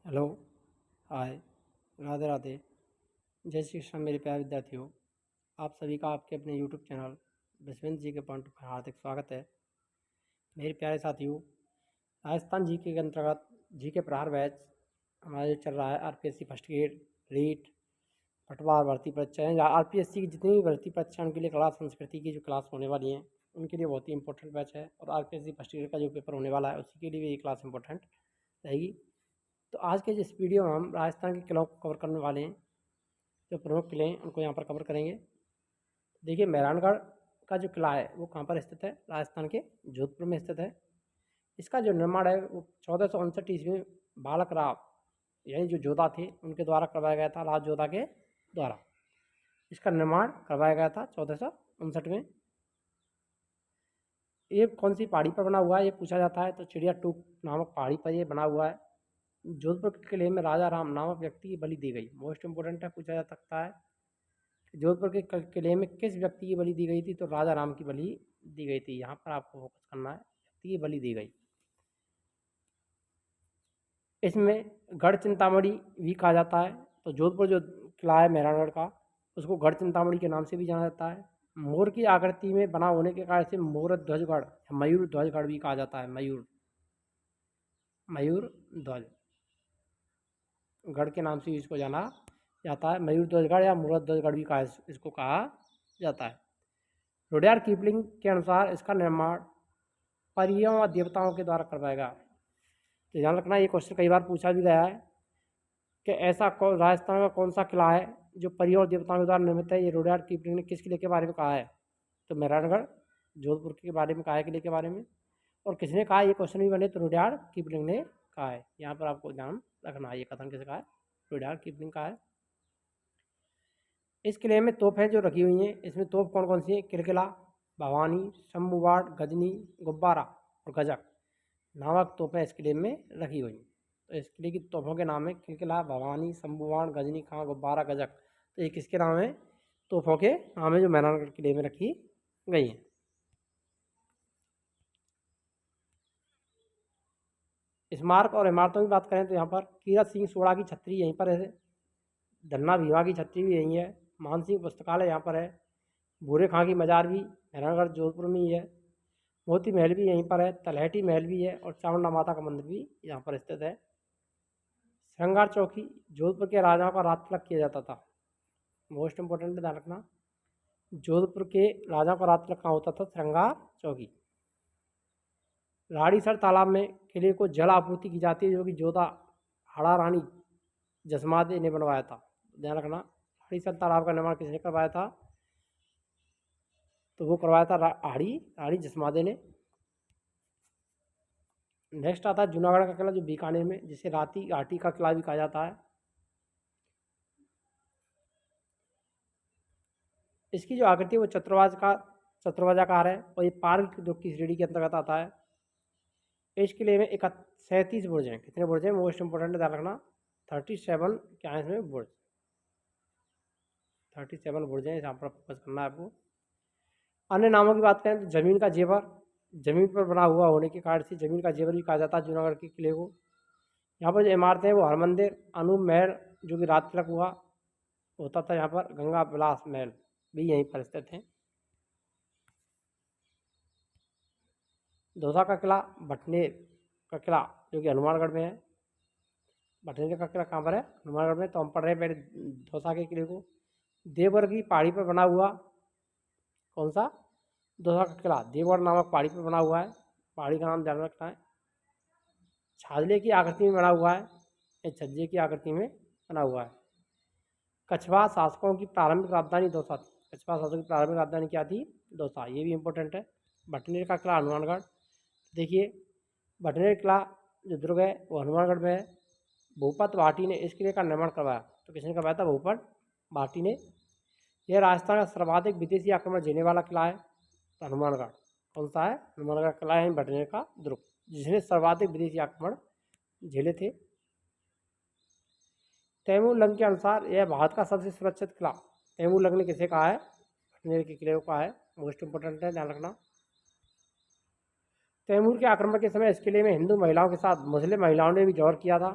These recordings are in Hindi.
हेलो, हाय, राधे राधे। जय श्री कृष्ण मेरे प्यारे विद्यार्थियों। आप सभी का आपके अपने यूट्यूब चैनल विश्वेंद्र जी के पॉइंट पर हार्दिक स्वागत है। मेरे प्यारे साथियों, राजस्थान जीके के अंतर्गत जीके प्रहार बैच हमारा जो चल रहा है आरपीएससी फर्स्ट ग्रेड रीट पटवार भर्ती परीक्षा या आरपीएससी की जितनी भी भर्ती परीक्षा उनके लिए कला संस्कृति की जो क्लास होने वाली हैं उनके लिए बहुत ही इंपॉर्टेंट बैच है। और आरपीएससी फर्स्ट ग्रेड का जो पेपर होने वाला है उसी के लिए भी ये क्लास इंपॉर्टेंट रहेगी। तो आज के इस वीडियो में हम राजस्थान के किलों को कवर करने वाले हैं। जो प्रमुख किले हैं उनको यहाँ पर कवर करेंगे। देखिए, मेहरानगढ़ का जो किला है वो कहाँ पर स्थित है? राजस्थान के जोधपुर में स्थित है। इसका जो निर्माण है वो 1459 ईस्वी में बालक राव यानी जो जोधा थे उनके द्वारा करवाया गया था, राज जोधा के द्वारा इसका निर्माण करवाया गया था 1459 में। ये कौन सी पहाड़ी पर बना हुआ है ये पूछा जाता है, तो चिड़िया टूक नामक पहाड़ी पर ये बना हुआ है। जोधपुर के किले में राजा राम नामक व्यक्ति की बलि दी गई, मोस्ट इंपोर्टेंट है, पूछा जा सकता है। जोधपुर के किले में किस व्यक्ति की बलि दी गई थी? तो राजा राम की बलि दी गई थी। यहाँ पर आपको फोकस करना है, व्यक्ति की बलि दी गई। इसमें गढ़ चिंतामणि भी कहा जाता है। तो जोधपुर जो किला है मेहरानगढ़ का उसको गढ़ चिंतामणि के नाम से भी जाना जाता है। मोर की आकृति में बना होने के कारण से मोर ध्वजगढ़ या मयूर ध्वजगढ़ भी कहा जाता है। मयूर ध्वज गढ़ के नाम से इसको जाना जाता है। मयूर ध्वजगढ़ या मोर ध्वजगढ़ भी कहा इसको कहा जाता है। रुडयार्ड कीपलिंग के अनुसार इसका निर्माण परियों व देवताओं के द्वारा करवाया गया। तो ध्यान रखना, ये क्वेश्चन कई बार पूछा भी गया है कि ऐसा राजस्थान का कौन सा किला है जो परियों और देवताओं के द्वारा निर्मित है। ये रुडयार्ड कीपलिंग ने किस किले के बारे में कहा है? तो मेहरानगढ़ जोधपुर के बारे में कहा है, किले के बारे में। और किसने कहा? ये क्वेश्चन भी बने तो रुडयार्ड कीपलिंग ने कहा है। यहाँ पर आपको ध्यान रखना है, ये कथन किसका है? रुडयार्ड कीपलिंग का है। इस किले में तोपें जो रखी हुई हैं, इसमें तोप कौन कौन सी हैं? किलकिला, भवानी, शंभुवाड़, गजनी, गुब्बारा और गजक नामक तोपें इस किले में रखी हुई हैं। तो इस किले की तोपों के नाम है किलकिला, भवानी, शंभुवाड़, गजनी खां, गुब्बारा, गजक। तो ये किसके नाम है? तोपों के नाम है जो मेहरानगढ़ किले में रखी गई हैं। स्मारक और इमारतों की बात करें तो यहाँ पर कीरत सिंह सोड़ा की छतरी यहीं पर है। धन्ना भीवा की छतरी भी यहीं है। मान सिंह पुस्तकालय यहाँ पर है। भूरे खां की मजार भी मेहरानगढ़ जोधपुर में ही है। मोती महल भी यहीं पर है। तलहटी महल भी है और चामुंडा माता का मंदिर भी यहाँ पर स्थित है। श्रृंगार चौकी जोधपुर के राजाओं का रात तिलक किया जाता था। मोस्ट इंपोर्टेंट ध्यान रखना, जोधपुर के राजाओं का रात तिलक कहाँ होता था? श्रृंगार चौकी। राड़ीसर तालाब में किले को जल आपूर्ति की जाती है, जो कि जोधा हाड़ा रानी जसमादे ने बनवाया था। ध्यान रखना, राड़ीसर तालाब का निर्माण किसने करवाया था? तो वो करवाया था राड़ी जसमादे ने। नेक्स्ट आता है जूनागढ़ का किला जो बीकानेर में, जिसे राती घाटी का किला भी कहा जाता है। इसकी जो आकृति है वो चतुर्भुजाकार है और ये पार्क जो की श्रेणी के अंतर्गत आता है। इस किले में 37 बुर्ज हैं। कितने बुर्ज हैं? मोस्ट इंपोर्टेंट ध्यान रखना, 37 क्या है इसमें? बुर्ज 37 बुर्ज हैं, यहाँ पर फोकस करना है आपको। अन्य नामों की बात करें तो जमीन का जेवर, जमीन पर बना हुआ होने के कारण से जमीन का जेवर भी कहा जाता है जूनागढ़ के किले को। यहाँ पर जो इमारतें हैं वो हरमंदिर, अनूप महल जो कि रात तिलक हुआ होता था यहाँ पर, गंगा विलास महल भी यहीं पर स्थित हैं। दौसा का किला, भटनेर का किला जो कि हनुमानगढ़ में है। भटनेर का किला कहाँ पर है? हनुमानगढ़ में। तो हम पढ़ रहे हैं पहले दौसा के किले को। देवगढ़ की पहाड़ी पर बना हुआ कौन सा? दौसा का किला देवगढ़ नामक पहाड़ी पर बना हुआ है। पहाड़ी का नाम ध्यान रखना है। छाजले की आकृति में बना हुआ है, या छज्जे की आकृति में बना हुआ है। कछवा शासकों की प्रारंभिक राजधानी दौसा थी। कछवा शासकों की प्रारंभिक राजधानी क्या थी? दौसा। ये भी इंपॉर्टेंट है। भटनेर का किला हनुमानगढ़। देखिए, भटनेर किला जो दुर्ग है वो हनुमानगढ़ में है। भूपत भाटी ने इस किले का निर्माण करवाया। तो किसने करवाया था? भूपत भाटी ने। यह राजस्थान का सर्वाधिक विदेशी आक्रमण झेलने वाला किला है। तो हनुमानगढ़ कौन सा है? हनुमानगढ़ किला है भटनेर का दुर्ग, जिसने सर्वाधिक विदेशी आक्रमण झेले थे। तैमूर लंग के अनुसार यह भारत का सबसे सुरक्षित किला। तैमूर लंग ने किसे कहा है? भटनेर के किले को कहा है। मोस्ट इंपोर्टेंट है, ध्यान रखना। तैमूर के आक्रमण के समय इस किले में हिंदू महिलाओं के साथ मुस्लिम महिलाओं ने भी जौहर किया था।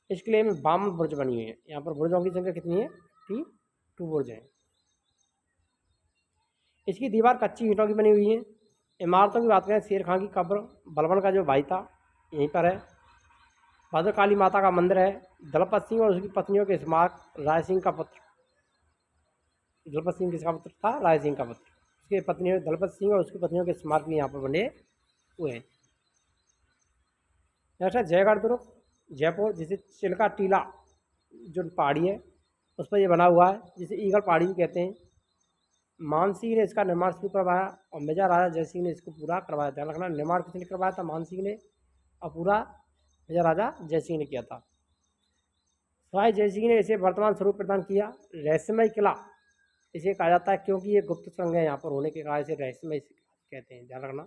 इस किले में 52 बुर्ज बनी हुई है। यहाँ पर बुर्जों की संख्या कितनी है? 2 बुर्ज हैं। इसकी दीवार कच्ची ईंटों की बनी हुई है। इमारतों की बात करें, शेर खां की कब्र बलबन का जो भाई था यहीं पर है। भद्रकाली माता का मंदिर है। दलपत सिंह और उसकी पत्नियों के स्मारक, राय सिंह का पुत्र, दलपत सिंह किसका पुत्र था? राय सिंह का पुत्र। उसकी पत्नी दलपत सिंह और उसकी पत्नियों के स्मारक भी यहाँ पर बने हुए हैं। नेक्स्ट है जयगढ़ दुर्ग, जयपुर, जिसे चिल्का टीला जो पहाड़ी है उस पर यह बना हुआ है, जिसे ईगल पहाड़ी भी कहते हैं। मान सिंह ने इसका निर्माण शुरू करवाया और मेजा राजा जय सिंह ने इसको पूरा करवाया। ध्यान रखना, निर्माण किसने करवाया था? मान सिंह ने, और पूरा मेजा राजा जय सिंह ने किया था। सवाई जय सिंह ने इसे वर्तमान स्वरूप प्रदान किया। रहस्यमय किला इसे कहा जाता है क्योंकि ये गुप्त सुरंग है, यहाँ पर होने के कारण इसे रहस्यमय कहते हैं। ध्यान रखना,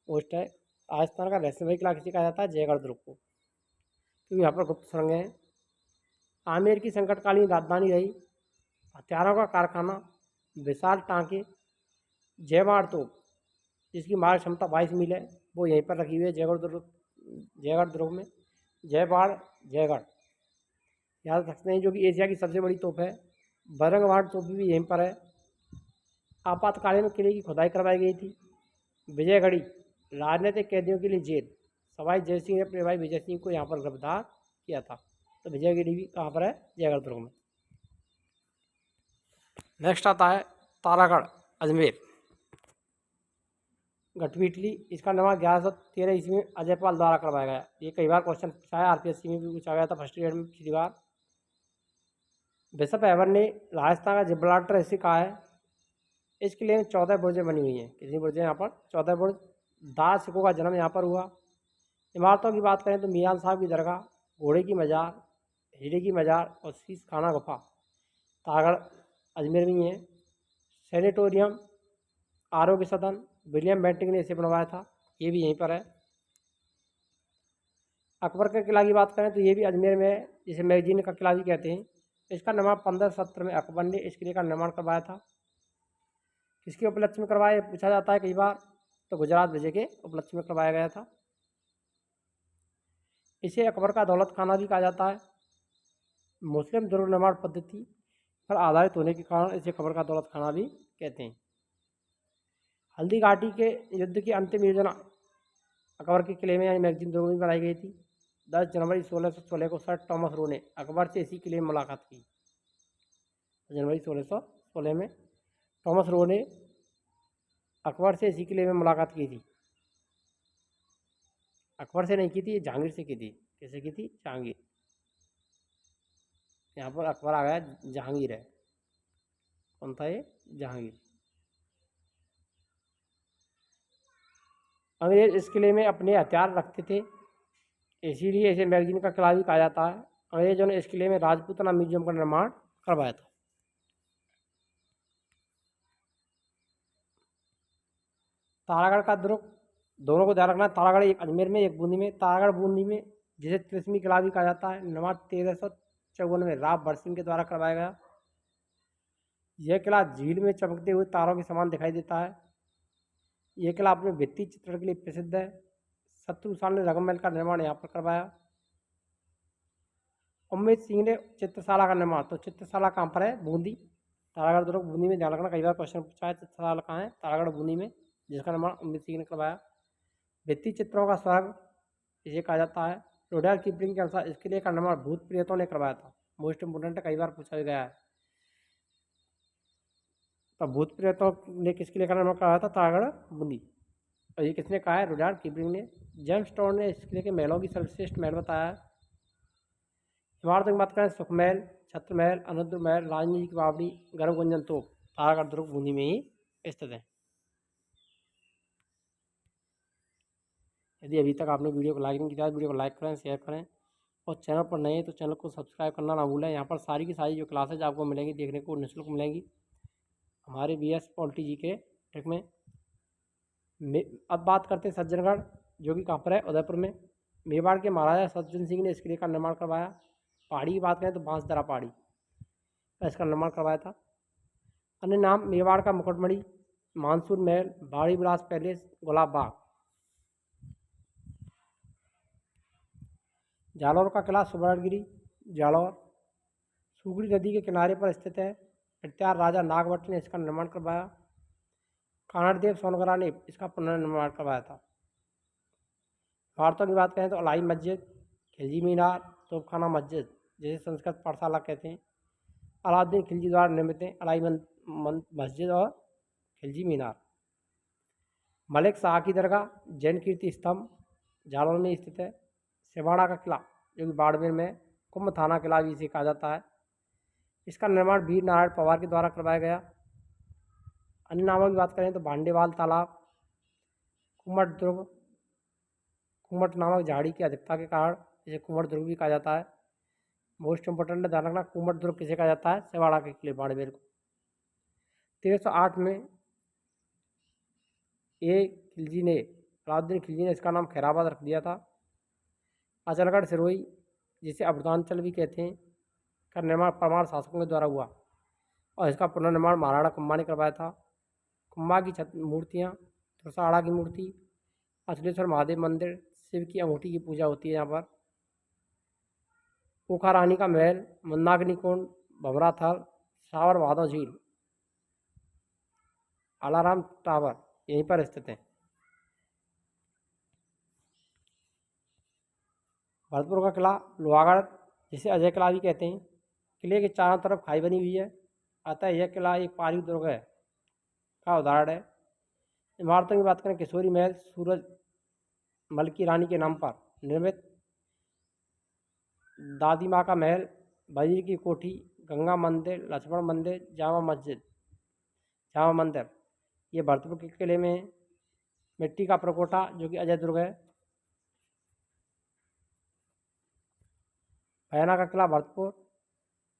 पोस्ट है राजस्थान का रहस्यमय किला किसे कहा जाता है? जयगढ़ दुर्ग को, क्योंकि यहाँ पर गुप्त सुरंग है। आमेर की संकटकालीन राजधानी रही। हथियारों का कारखाना, विशाल टांके, जयमार तोप जिसकी मारक क्षमता 22 मील है, वो यहीं पर रखी हुई है जयगढ़ दुर्ग में। जयबाड़ जयगढ़ याद रख सकते हैं, जो कि एशिया की सबसे बड़ी तोप है। बरंगवाड़ तोप भी यहीं पर है। आपातकालीन में किले की खुदाई करवाई गई थी। विजयगढ़ी राजनीतिक कैदियों के लिए जेल। सवाई जय सिंह ने अपने भाई विजय सिंह को यहाँ पर गिरफ्तार किया था। तो विजयगढ़ी भी कहाँ पर है? जयगढ़ दुर्ग में। नेक्स्ट आता है तारागढ़ अजमेर, गठबीटली। इसका निर्माण 1113 ईस्वी में अजयपाल द्वारा करवाया गया। ये कई बार क्वेश्चन पूछा है, आरपीएससी में भी पूछा गया था फर्स्ट ग्रेड में पिछली बार। बिशप एवर ने राजस्थान का जिब्राल्टर इसे कहा है। इस किले में 14 बुर्जें बनी हुई हैं। कितनी बुर्जें यहाँ पर? 14 बुर्ज। दास सिखों का जन्म यहाँ पर हुआ। इमारतों की बात करें तो मियां साहब की दरगाह, घोड़े की मजार, हीरे की मजार और शीश खाना गुफा तारागढ़ अजमेर में ही है। सैनिटोरियम, आरोग्य सदन विलियम बेंटिंग ने इसे बनवाया था, ये भी यहीं पर है। अकबर का किला की बात करें तो ये भी अजमेर में है, जिसे मैगजीन का किला भी कहते हैं। इसका निर्माण 1570 में अकबर ने इस किले का निर्माण करवाया था। किसके उपलक्ष्य में करवाया पूछा जाता है कई बार, तो गुजरात विजय के उपलक्ष्य में करवाया गया था। इसे अकबर का दौलत खाना भी कहा जाता है। मुस्लिम दुर्ग निर्माण पद्धति पर आधारित होने के कारण इसे अकबर का दौलत खाना भी कहते हैं। हल्दी घाटी के युद्ध की अंतिम योजना अकबर के किले में यानी मैगजीन दुर्ग में बनाई गई थी। 10 जनवरी 1616 को सर टॉमस रो ने अकबर से इसी किले में मुलाकात की। जनवरी 1616 में टॉमस रो ने अकबर से इसी किले में मुलाकात की थी। अकबर से नहीं की थी, जहांगीर से की थी। किससे की थी? जहांगीर। यहाँ पर अकबर आ गया, जहांगीर है। कौन था ये? जहांगीर। अंग्रेज इस किले में अपने हथियार रखते थे, इसीलिए इसे मैगजीन का किला भी कहा जाता है। अंग्रेजों ने इस किले में राजपूताना म्यूजियम का निर्माण करवाया था। तारागढ़ का दुर्ग, दोनों को ध्यान रखना, तारागढ़ एक अजमेर में एक बूंदी में। तारागढ़ बूंदी में जिसे त्रिशमी किला भी कहा जाता है, निर्माण 1354 में राव भर सिंह के द्वारा करवाया गया। यह किला झील में चमकते हुए तारों के समान दिखाई देता है। यह किला अपने भित्ति चित्रण के लिए प्रसिद्ध है। शत्रु साल ने रंगमहल का निर्माण यहाँ पर करवाया। उम्मेद सिंह ने चित्रशाला का निर्माण, तो चित्रशाला कहाँ पर है? बूंदी। तारागढ़ दुर्ग बूंदी में, ध्यान रखना, कई बार क्वेश्चन पूछा है। चित्रशाला कहाँ है? तारागढ़ बूंदी में, जिसका निर्माण उम्मेद सिंह ने करवाया। भित्ति चित्रों का स्वर्ग इसे कहा जाता है। रुडयार्ड किपलिंग के अनुसार इसके लिए का निर्माण भूत प्रेतों ने करवाया था। मोस्ट इंपोर्टेंट, कई बार पूछा गया है। तो भूत प्रेतों ने किसके लिए का निर्माण करवाया था? तारागढ़ बूंदी। और ये किसने कहा है? रुडयार्ड किपलिंग ने। जेम्स टोन ने इसके लिए के महलों की सर्वश्रेष्ठ महल बताया है। इमारतों की बात करें, सुखमहल, छत्र महल, अनुरुद्ध महल, राजनीति की बावड़ी, गर्भगुंजन तोप तारागढ़ दुर्ग बूंदी में ही स्थित है। यदि अभी तक आपने वीडियो को लाइक नहीं किया, वीडियो को लाइक करें, शेयर करें, और चैनल पर नए हैं तो चैनल को सब्सक्राइब करना ना भूलें। यहाँ पर सारी की सारी जो क्लासेज आपको मिलेंगी देखने को निःशुल्क मिलेंगी हमारे BS पॉलिटी जी के ट्रिक में। अब बात करते हैं सज्जनगढ़, जो कि कहाँ पर है? उदयपुर में। मेवाड़ के महाराजा सज्जन सिंह ने इस किले का निर्माण करवाया। पहाड़ी की बात करें तो बांसदरा पहाड़ी का इसका निर्माण करवाया था। अन्य नाम मेवाड़ का मुकुटमणि, मानसून महल, बाड़ी विलास पैलेस, गुलाब बाग। जालौर का किला सुवर्णगिरी जालौर सुगड़ी नदी के किनारे पर स्थित है। प्रत्यार राजा नागभट्ट ने इसका निर्माण करवाया। कानड़देव सोनगरा ने इसका पुनर्निर्माण करवाया था। इमारतों की बात करें तो अलाई मस्जिद, खिलजी मीनार, तोपखाना मस्जिद, जिसे संस्कृत पाठशाला कहते हैं, अलाउद्दीन खिलजी द्वारा निर्मित है। अलाई मस्जिद और खिलजी मीनार। मलिक शाह की दरगाह, जैन कीर्ति स्तंभ जालौर में स्थित है। सिवाड़ा का किला जो कि बाड़मेर में, कुंभ थाना किला भी इसे कहा जाता है। इसका निर्माण वीर नारायण पवार के द्वारा करवाया गया। अन्य नामों की बात करें तो भांडेवाल तालाब, कुमट दुर्ग, कुमट नामक झाड़ी की अधिकता के कारण इसे कुमट दुर्ग भी कहा जाता है। मोस्ट इंपोर्टेंट ध्यान रखना, कुमट दुर्ग किसे कहा जाता है? सिवाड़ा के किले बाड़मेर को। 1308 में अलाउद्दीन खिलजी ने इसका नाम खैराबाद रख दिया था। अचलगढ़ सिरोही, जिसे अमृतांचल भी कहते हैं, का निर्माण परमार शासकों के द्वारा हुआ और इसका पुनर्निर्माण महाराणा कुंभा ने करवाया था। कुंभा की मूर्तियाँ, तुरसाड़ा की मूर्ति, अचलेश्वर महादेव मंदिर, शिव की अंगूठी की पूजा होती है यहाँ पर। ओखा रानी का महल, मंदाकिनी कुंड, भंवरा थल, सावर भादो झील, अलाराम टावर यहीं पर स्थित है। भरतपुर का किला लोहागढ़, जिसे अजय किला भी कहते हैं, किले के चारों तरफ खाई बनी हुई है, अतः यह किला एक पारी दुर्ग है का उदाहरण है। इमारतों की बात करें, किशोरी महल सूरज मल की रानी के नाम पर निर्मित, दादी माँ का महल, वजीर की कोठी, गंगा मंदिर, लक्ष्मण मंदिर, जामा मस्जिद, जामा मंदिर, ये भरतपुर के किले में है। मिट्टी का प्रकोटा जो कि अजय दुर्ग है। भैना का किला भरतपुर,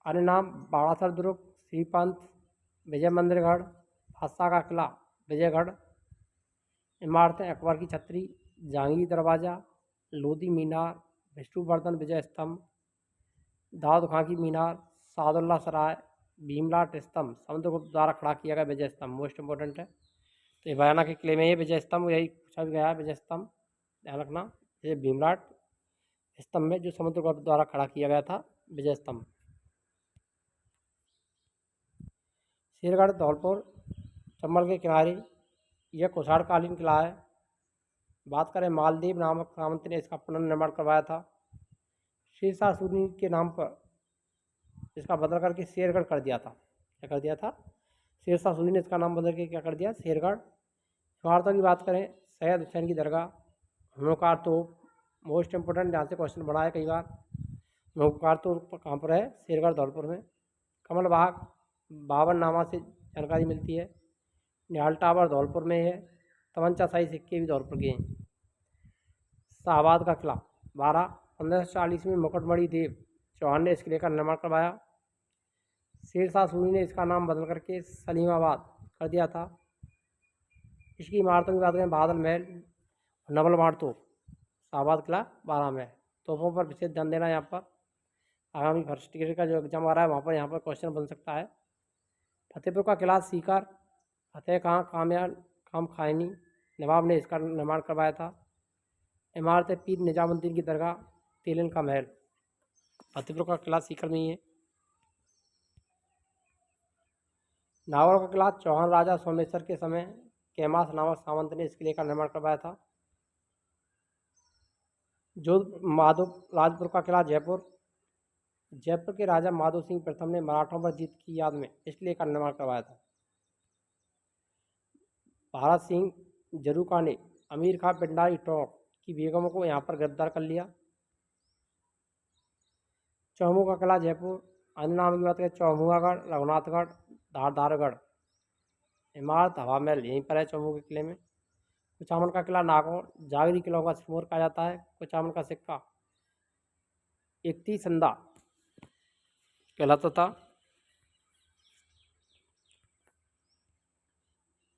अन्य नाम बाड़ासर दुर्ग, श्रीपंथ, विजय मंदिरगढ़, हादसा का किला विजयगढ़। इमारतें अकबर की छतरी, जहांगीर दरवाज़ा, लोधी मीनार, विष्णुवर्धन विजय स्तंभ, दाऊद खां की मीनार, सादुल्ला सराय, भीमलाट स्तंभ, समुद्रगुप्त द्वारा खड़ा किया गया विजय स्तंभ मोस्ट इंपोर्टेंट है। तो ये बयाना के किले में ये विजय स्तंभ यही पूछा भी गया है, विजय स्तंभ ध्यान रखना। ये भीमलाट स्तंभ में जो समुद्रगुप्त द्वारा खड़ा किया गया था विजय स्तंभ। शेरगढ़ धौलपुर चंबल के किनारे, यह कुषाणकालीन किला है। बात करें, मालदेव नामक सामंत ने इसका पुनर्निर्माण करवाया था। शेरशाह सूरी के नाम पर इसका बदल करके शेरगढ़ कर दिया था। क्या कर दिया था? शेरशाह सूरी ने इसका नाम बदल के क्या कर दिया? शेरगढ़। इमारतों की बात करें, सैयद हुसैन की दरगाह, हुनकार तोप मोस्ट इंपोर्टेंट, जहाँ से क्वेश्चन बना है कई बार। हुनकार तोप कहाँ पर है? शेरगढ़ धौलपुर में। कमल बाग बावन नामा से जानकारी मिलती है। निहाल टावर धौलपुर में है। तमंचा शाही सिक्के भी धौलपुर के हैं। शाहबाद का किला 1540 में मुकुटमणि देव चौहान ने इस किले का निर्माण करवाया। शेरशाह सूरी ने इसका नाम बदल करके सलीमाबाद कर दिया था। इसकी इमारतों की बात करें, बादल महल, नवल मार तोप, शाहबाद किला 12 में। तोपों पर विशेष ध्यान देना। यहाँ पर आगामी फर्स्ट ईयर का जो एग्जाम आ रहा है वहाँ पर यहाँ पर क्वेश्चन बन सकता है। फतेहपुर का किला सीकर, फतेह खां काम खानी नवाब ने इसका निर्माण करवाया था। इमारत पीर निजामुद्दीन की दरगाह, तेलन का महल, फतेहपुर का किला सीकर में ही है। नागौर का किला चौहान राजा सोमेश्वर के समय कैमास नामक सामंत ने इस किले का निर्माण करवाया था। राजपुर का किला जयपुर, जयपुर के राजा माधो सिंह प्रथम ने मराठों पर जीत की याद में इस किले का निर्माण करवाया था। भारत सिंह जरूका ने अमीर खां पिंडारी टोंक की बेगमों को यहाँ पर गिरफ्तार कर लिया। चौमू का किला जयपुर, अन्य नाम की बात करें, चौमुआगढ़, रघुनाथगढ़, धारदारगढ़। इमारत हवा महल यहीं पर है चौमू के किले में। कुचामन का किला नागौर, जागरी किलों का सिरमौर कहा जाता है। कुचामन का सिक्का इकती संदा कहलाता था।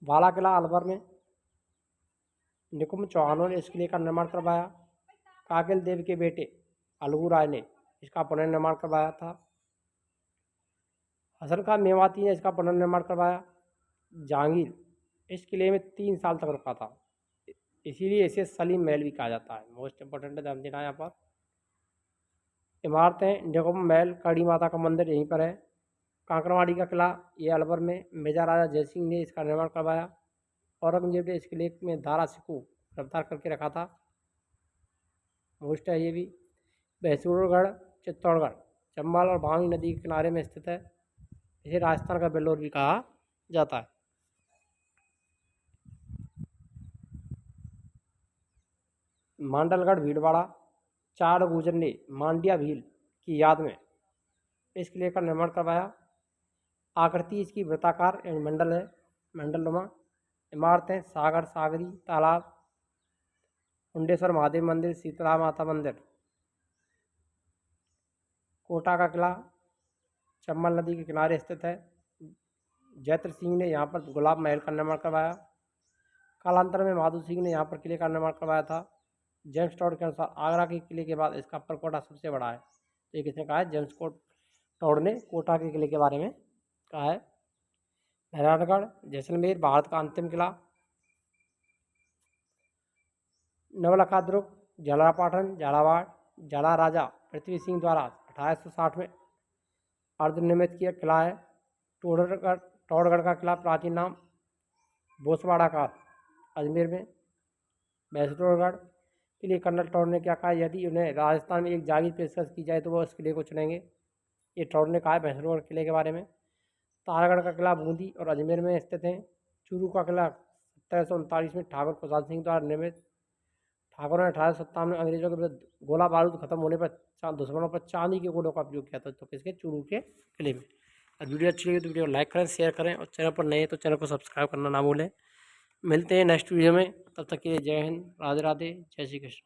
बाला किला अलवर में, निकुंभ चौहानों ने इस किले का निर्माण करवाया। कागिल देव के बेटे अलगू राय ने इसका पुनर्निर्माण करवाया था। हसन खान मेवाती ने इसका पुनर्निर्माण करवाया। जहांगीर इस किले में 3 साल तक रुका था, इसीलिए इसे सलीम महल भी कहा जाता है। मोस्ट इंपोर्टेंट ध्यान देना यहाँ पर। इमारतें निगम महल, कड़ी माता का मंदिर यहीं पर है। कांकरवाड़ी का किला ये अलवर में, मेजा राजा जयसिंह ने इसका निर्माण करवाया। औरंगजेब ने इस किले में दारा सिखों गिरफ्तार करके रखा था। मोस्ट है ये भी। भैंसुरगढ़ चित्तौड़गढ़ चंबल और भावी नदी के किनारे में स्थित है। इसे राजस्थान का बेल्लोर भी कहा जाता है। मांडलगढ़ भीलवाड़ा चार गुजर ने मांडिया भील की याद में इस किले का निर्माण करवाया। आकृति इसकी वृत्ताकार एवं मंडल है, मंडलनुमा। इमारतें सागर, सागरी तालाब, मुंडेश्वर महादेव मंदिर, शीतला माता मंदिर। कोटा का किला चंबल नदी के किनारे स्थित है। जैत्र सिंह ने यहाँ पर गुलाब महल का निर्माण करवाया। कालांतर में माधो सिंह ने यहाँ पर किले का निर्माण करवाया था। जेम्स टॉड के अनुसार आगरा के किले के बाद इसका परकोटा सबसे बड़ा है। तो ये किसने कहा है? जेम्स टॉड ने कोटा के किले के बारे में कहा है। मेहरानगढ़ जैसलमेर भारत का अंतिम किला। नवलखा दुर्ग झालरापाटन झालावाड़ झाला राजा पृथ्वी सिंह द्वारा 1860 में अर्धनिर्मित किया किला है। टोडगढ़ का किला प्राचीन नाम बोसवाड़ा का अजमेर में। भैंसुरगढ़ के लिए कर्नल टॉड ने क्या कहा? यदि उन्हें राजस्थान में एक जागीर पेशकश की जाए तो वो इस किले को चुनेंगे। ये टॉड ने कहा है भैंसुरगढ़ किले के बारे में। तारागढ़ का किला बूंदी और अजमेर में स्थित है। चूरू का किला 1739 में ठाकुर खुशहाल सिंह द्वारा निर्मित। ठाकुर ने 1857 में अंग्रेजों के विरुद्ध गोला बारूद खत्म होने पर दुश्मनों पर चांदी के घोड़ों का उपयोग किया था। तो किसके? चूरू के किले में। और वीडियो अच्छी लगी तो वीडियो लाइक करें, शेयर करें और चैनल पर नए हैं तो चैनल को सब्सक्राइब करना ना भूलें। मिलते हैं नेक्स्ट वीडियो में, तब तक के लिए जय हिंद, राधे राधे, जय श्री कृष्ण।